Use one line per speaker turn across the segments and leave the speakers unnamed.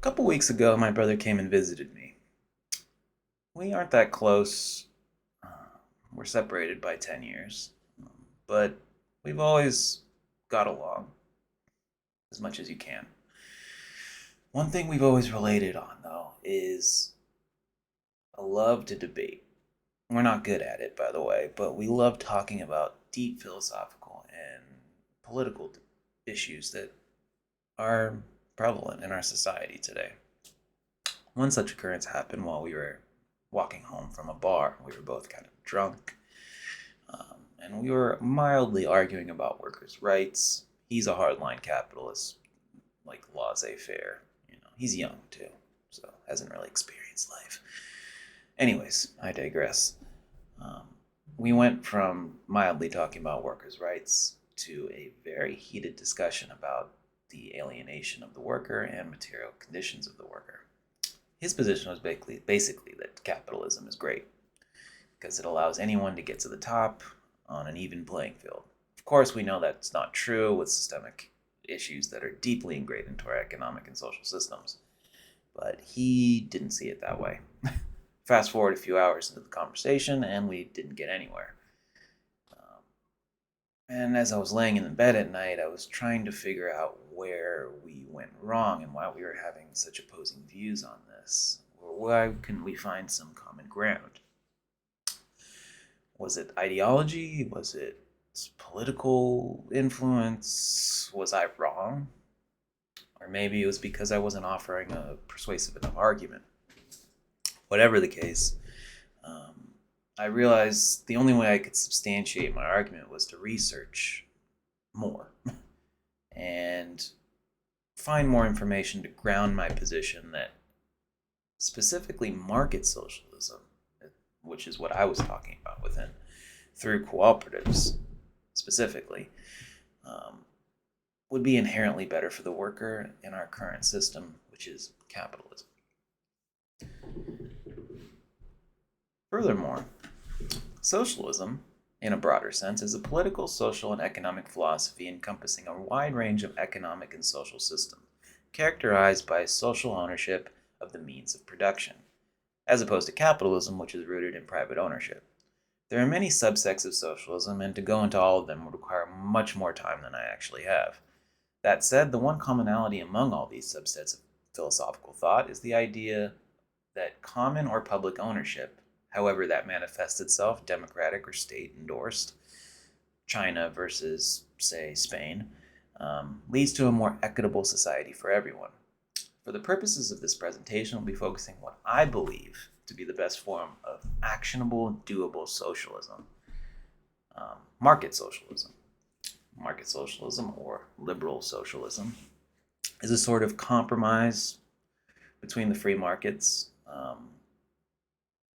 couple weeks ago, my brother came and visited me. We aren't that close. We're separated by 10 years. But we've always got along as much as you can. One thing we've always related on, though, is a love to debate. We're not good at it, by the way, but we love talking about deep philosophical and political issues that are prevalent in our society today. One such occurrence happened while we were walking home from a bar. We were both kind of drunk, and we were mildly arguing about workers' rights. He's a hardline capitalist, like laissez-faire. He's young too, so hasn't really experienced life. Anyways, I digress. Um, we went from mildly talking about workers' rights to a very heated discussion about the alienation of the worker and material conditions of the worker. His position was basically that capitalism is great because it allows anyone to get to the top on an even playing field. Of course, we know that's not true with systemic issues that are deeply ingrained into our economic and social systems, but he didn't see it that way. Fast forward a few hours into the conversation, and we didn't get anywhere. And as I was laying in the bed at night, I was trying to figure out where we went wrong and why we were having such opposing views on this. Or why couldn't we find some common ground? Was it ideology? Was it political influence? Was I wrong? Or maybe it was because I wasn't offering a persuasive enough argument. Whatever the case, I realized the only way I could substantiate my argument was to research more and find more information to ground my position that specifically market socialism, which is what I was talking about within, through cooperatives specifically, would be inherently better for the worker in our current system, which is capitalism. Furthermore, socialism, in a broader sense, is a political, social, and economic philosophy encompassing a wide range of economic and social systems, characterized by social ownership of the means of production, as opposed to capitalism, which is rooted in private ownership. There are many subsects of socialism, and to go into all of them would require much more time than I actually have. That said, the one commonality among all these subsets of philosophical thought is the idea that common or public ownership, however that manifests itself, democratic or state-endorsed, China versus, say, Spain, leads to a more equitable society for everyone. For the purposes of this presentation, we'll be focusing on what I believe to be the best form of actionable, doable socialism, market socialism. Market socialism, or liberal socialism, is a sort of compromise between the free markets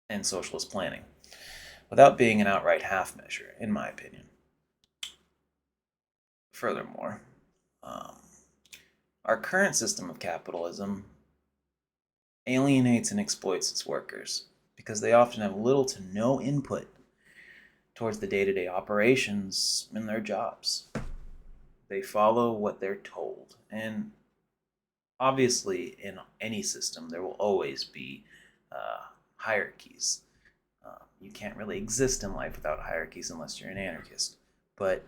and socialist planning, without being an outright half measure, in my opinion. Furthermore, our current system of capitalism alienates and exploits its workers because they often have little to no input towards the day-to-day operations in their jobs. They follow what they're told, and obviously in any system there will always be hierarchies. You can't really exist in life without hierarchies unless you're an anarchist. But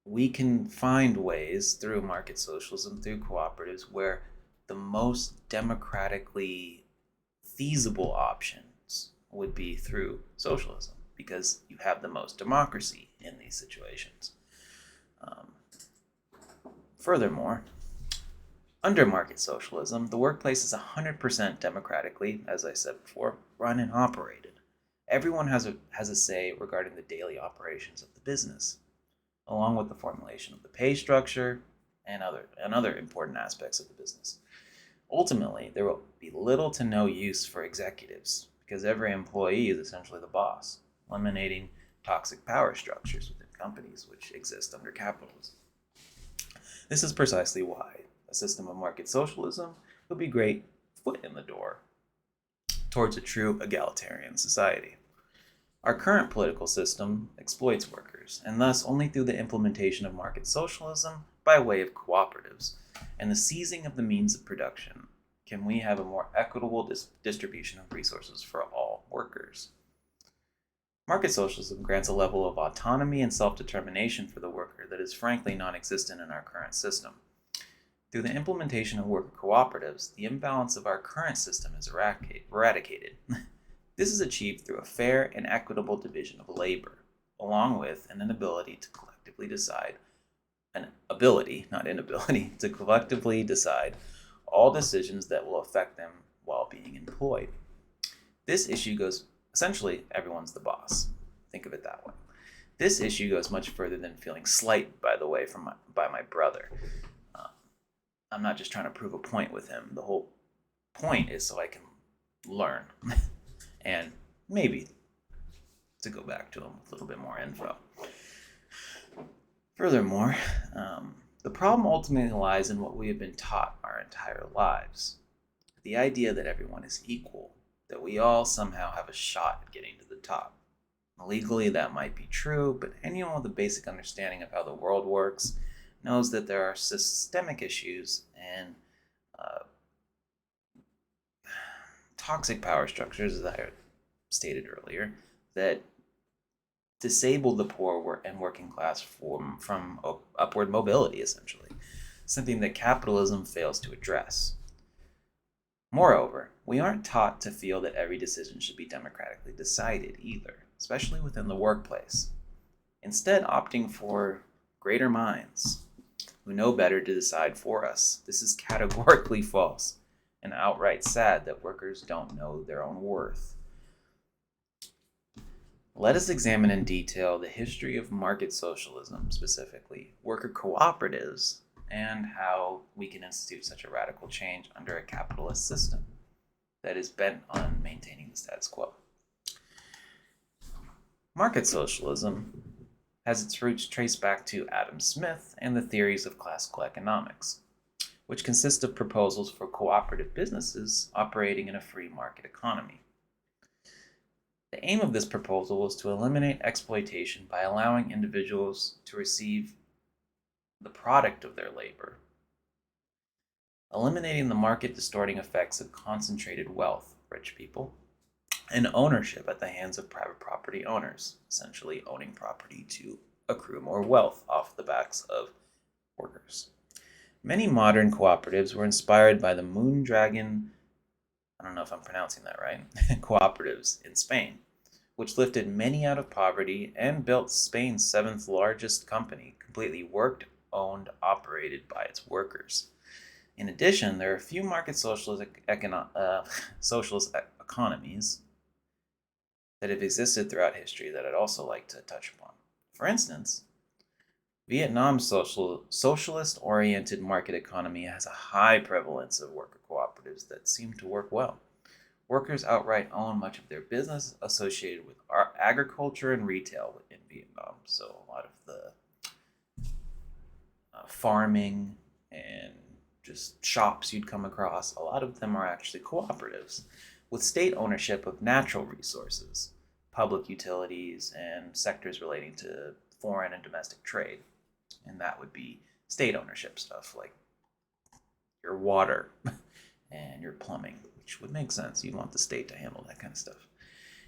we can find ways through market socialism, through cooperatives, where the most democratically feasible options would be through socialism, because you have the most democracy in these situations. Furthermore, under market socialism, the workplace is 100% democratically, as I said before, run and operated. Everyone has a say regarding the daily operations of the business, along with the formulation of the pay structure and other important aspects of the business. Ultimately, there will be little to no use for executives, because every employee is essentially the boss, eliminating toxic power structures within companies which exist under capitalism. This is precisely why a system of market socialism would be a great foot in the door towards a true egalitarian society. Our current political system exploits workers, and thus only through the implementation of market socialism by way of cooperatives and the seizing of the means of production can we have a more equitable distribution of resources for all workers. Market socialism grants a level of autonomy and self-determination for the worker that is frankly non-existent in our current system. Through the implementation of worker cooperatives, the imbalance of our current system is eradicated. This is achieved through a fair and equitable division of labor, along with an inability to collectively decide, an ability, not inability, to collectively decide all decisions that will affect them while being employed. This issue goes, essentially, everyone's the boss. Think of it that way. This issue goes much further than feeling slighted, by the way, by my brother. I'm not just trying to prove a point with him. The whole point is so I can learn and maybe to go back to him with a little bit more info. Furthermore, the problem ultimately lies in what we have been taught our entire lives. The idea that everyone is equal, that we all somehow have a shot at getting to the top. Legally, that might be true, but anyone with a basic understanding of how the world works knows that there are systemic issues and toxic power structures, as I stated earlier, that disable the poor and working class from upward mobility, essentially, something that capitalism fails to address. Moreover, we aren't taught to feel that every decision should be democratically decided either, especially within the workplace. Instead, opting for greater minds who know better to decide for us. This is categorically false and outright sad that workers don't know their own worth. Let us examine in detail the history of market socialism, specifically worker cooperatives, and how we can institute such a radical change under a capitalist system that is bent on maintaining the status quo. Market socialism has its roots traced back to Adam Smith and the theories of classical economics, which consist of proposals for cooperative businesses operating in a free market economy. The aim of this proposal was to eliminate exploitation by allowing individuals to receive the product of their labor, eliminating the market-distorting effects of concentrated wealth, rich people, and ownership at the hands of private property owners, essentially owning property to accrue more wealth off the backs of workers. Many modern cooperatives were inspired by the Moondragon, I don't know if I'm pronouncing that right, cooperatives in Spain, which lifted many out of poverty and built Spain's seventh largest company, completely worked, owned, operated by its workers. In addition, there are a few market socialist economies that have existed throughout history that I'd also like to touch upon. For instance, Vietnam's socialist-oriented market economy has a high prevalence of worker cooperatives that seem to work well. Workers outright own much of their business associated with agriculture and retail in Vietnam. So a lot of the farming and just shops you'd come across, a lot of them are actually cooperatives with state ownership of natural resources, public utilities, and sectors relating to foreign and domestic trade. And that would be state ownership stuff like your water and your plumbing, which would make sense. You'd want the state to handle that kind of stuff.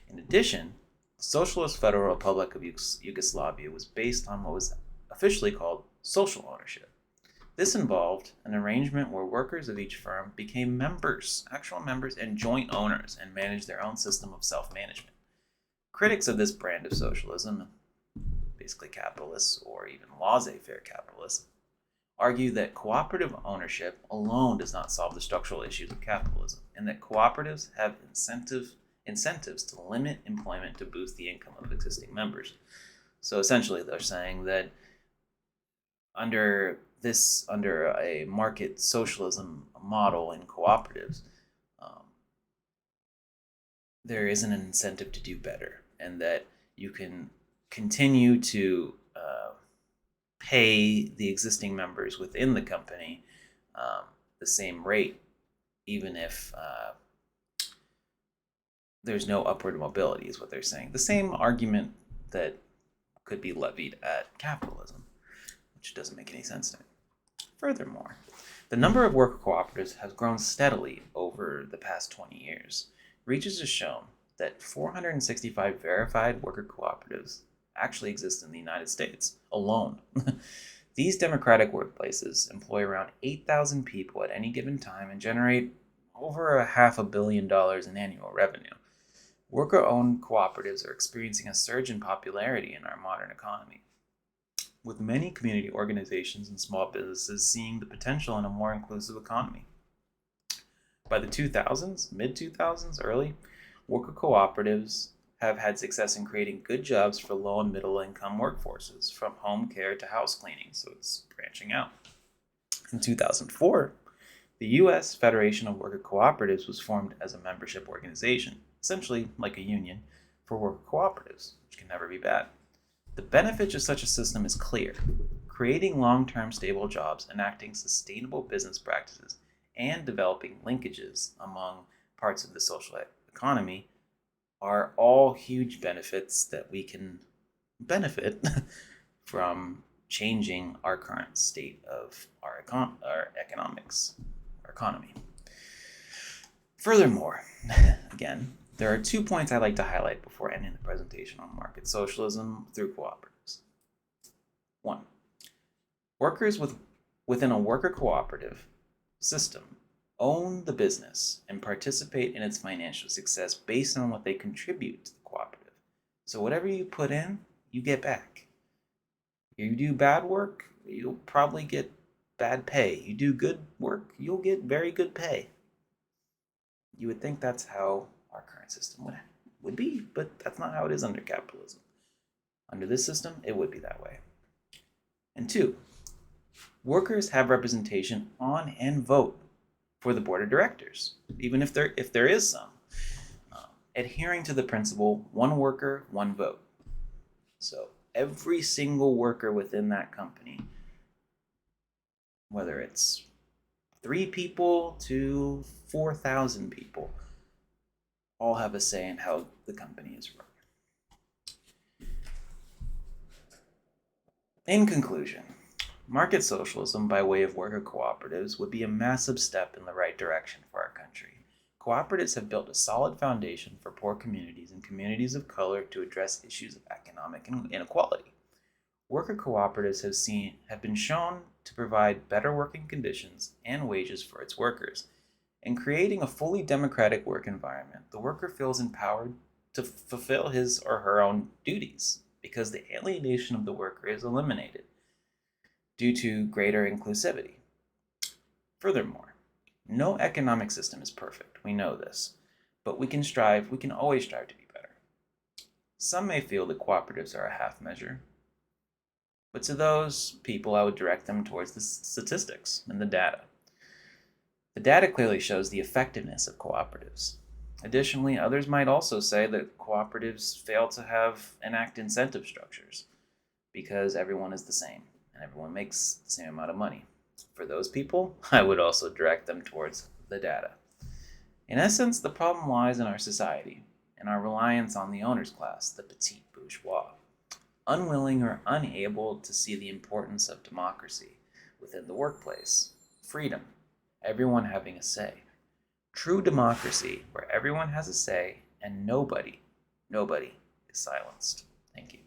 In addition, the Socialist Federal Republic of Yugoslavia was based on what was officially called social ownership. This involved an arrangement where workers of each firm became members, actual members, and joint owners, and managed their own system of self-management. Critics of this brand of socialism, basically capitalists or even laissez-faire capitalists, argue that cooperative ownership alone does not solve the structural issues of capitalism, and that cooperatives have incentives to limit employment to boost the income of existing members. So essentially, they're saying that under a market socialism model in cooperatives, there isn't an incentive to do better, and that you can continue to pay the existing members within the company the same rate, even if there's no upward mobility, is what they're saying. The same argument that could be levied at capitalism, which doesn't make any sense to me. Furthermore, the number of worker cooperatives has grown steadily over the past 20 years. Research has shown that 465 verified worker cooperatives actually exist in the United States alone. These democratic workplaces employ around 8,000 people at any given time and generate over $500 million in annual revenue. Worker-owned cooperatives are experiencing a surge in popularity in our modern economy, with many community organizations and small businesses seeing the potential in a more inclusive economy. By the 2000s, mid-2000s, early, worker cooperatives have had success in creating good jobs for low and middle income workforces, from home care to house cleaning, so it's branching out. In 2004, the U.S. Federation of Worker Cooperatives was formed as a membership organization, essentially like a union for worker cooperatives, which can never be bad. The benefit of such a system is clear. Creating long-term stable jobs, enacting sustainable business practices, and developing linkages among parts of the social economy are all huge benefits that we can benefit from changing our current state of our economics, our economy. Furthermore, again, there are 2 points I'd like to highlight before ending the presentation on market socialism through cooperatives. 1. Workers within a worker cooperative system own the business and participate in its financial success based on what they contribute to the cooperative. So whatever you put in, you get back. You do bad work, you'll probably get bad pay. You do good work, you'll get very good pay. You would think that's how our current system would be, but that's not how it is under capitalism. Under this system, it would be that way. And 2, workers have representation on and vote for the board of directors, even if there is some, adhering to the principle, one worker, one vote. So every single worker within that company, whether it's 3 people to 4,000 people, all have a say in how the company is run. In conclusion, market socialism by way of worker cooperatives would be a massive step in the right direction for our country. Cooperatives have built a solid foundation for poor communities and communities of color to address issues of economic inequality. Worker cooperatives have been shown to provide better working conditions and wages for its workers. In creating a fully democratic work environment, the worker feels empowered to fulfill his or her own duties because the alienation of the worker is eliminated due to greater inclusivity. Furthermore, no economic system is perfect, we know this, but we can always strive to be better. Some may feel that cooperatives are a half measure, but to those people I would direct them towards the statistics and the data. The data clearly shows the effectiveness of cooperatives. Additionally, others might also say that cooperatives fail to enact incentive structures because everyone is the same and everyone makes the same amount of money. For those people, I would also direct them towards the data. In essence, the problem lies in our society and our reliance on the owner's class, the petit bourgeois, unwilling or unable to see the importance of democracy within the workplace, freedom, everyone having a say. True democracy where everyone has a say and nobody is silenced. Thank you.